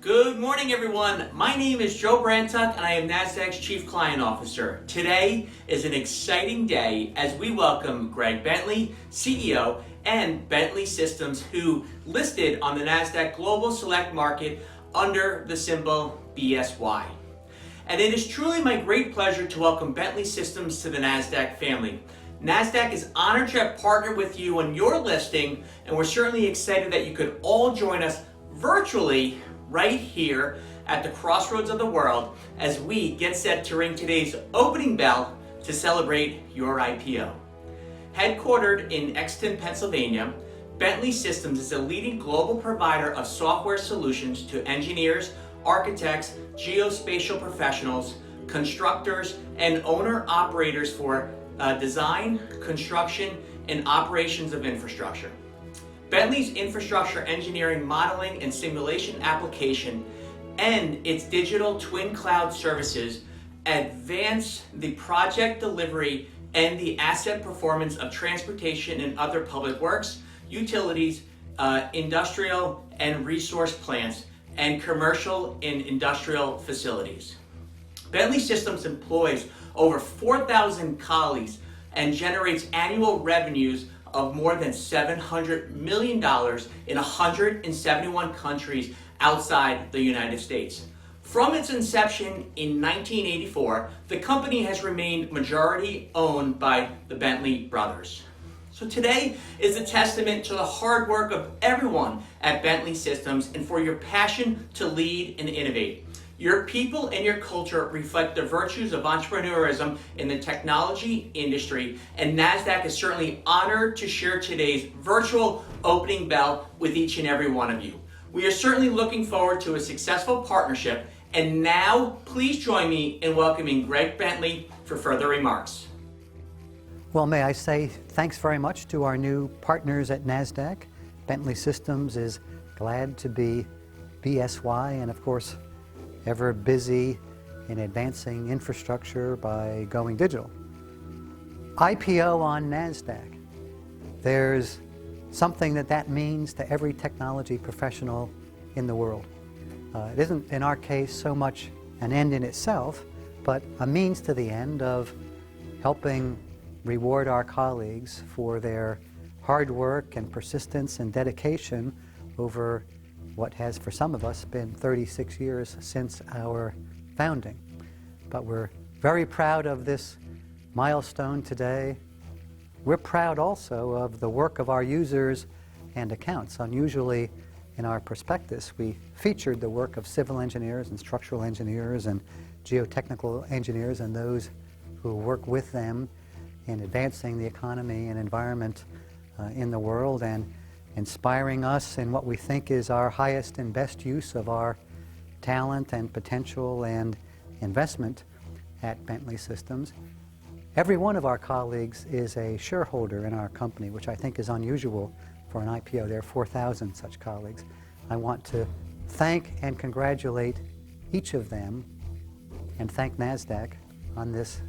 Good morning, everyone. My name is Joe Brantuck, and I am Nasdaq's Chief Client Officer. Today is an exciting day as we welcome Greg Bentley, CEO, and Bentley Systems, who listed on the Nasdaq Global Select Market under the symbol BSY. And it is truly my great pleasure to welcome Bentley Systems to the Nasdaq family. Nasdaq is honored to have partnered with you on your listing, and we're certainly excited that you could all join us virtually right here at the crossroads of the world as we get set to ring today's opening bell to celebrate your IPO. Headquartered in Exton, Pennsylvania, Bentley Systems is a leading global provider of software solutions to engineers, architects, geospatial professionals, constructors, and owner-operators for design, construction, and operations of infrastructure. Bentley's infrastructure engineering, modeling, and simulation application and its digital twin cloud services advance the project delivery and the asset performance of transportation and other public works, utilities, industrial and resource plants, and commercial and industrial facilities. Bentley Systems employs over 4,000 colleagues and generates annual revenues of more than $700 million in 171 countries outside the United States. From its inception in 1984, the company has remained majority owned by the Bentley brothers. So today is a testament to the hard work of everyone at Bentley Systems and for your passion to lead and innovate. Your people and your culture reflect the virtues of entrepreneurism in the technology industry, and Nasdaq is certainly honored to share today's virtual opening bell with each and every one of you. We are certainly looking forward to a successful partnership, and now please join me in welcoming Greg Bentley for further remarks. Well, may I say thanks very much to our new partners at Nasdaq. Bentley Systems is glad to be BSY, and of course, ever busy in advancing infrastructure by going digital. IPO on Nasdaq. There's something that means to every technology professional in the world. It isn't, in our case, so much an end in itself, but a means to the end of helping reward our colleagues for their hard work and persistence and dedication over what has, for some of us, been 36 years since our founding. But we're very proud of this milestone today. We're proud also of the work of our users and accounts. Unusually, in our prospectus, we featured the work of civil engineers and structural engineers and geotechnical engineers and those who work with them in advancing the economy and environment in the world and inspiring us in what we think is our highest and best use of our talent and potential and investment at Bentley Systems. Every one of our colleagues is a shareholder in our company, which I think is unusual for an IPO. There are 4,000 such colleagues. I want to thank and congratulate each of them and thank Nasdaq on this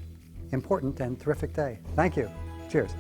important and terrific day. Thank you. Cheers.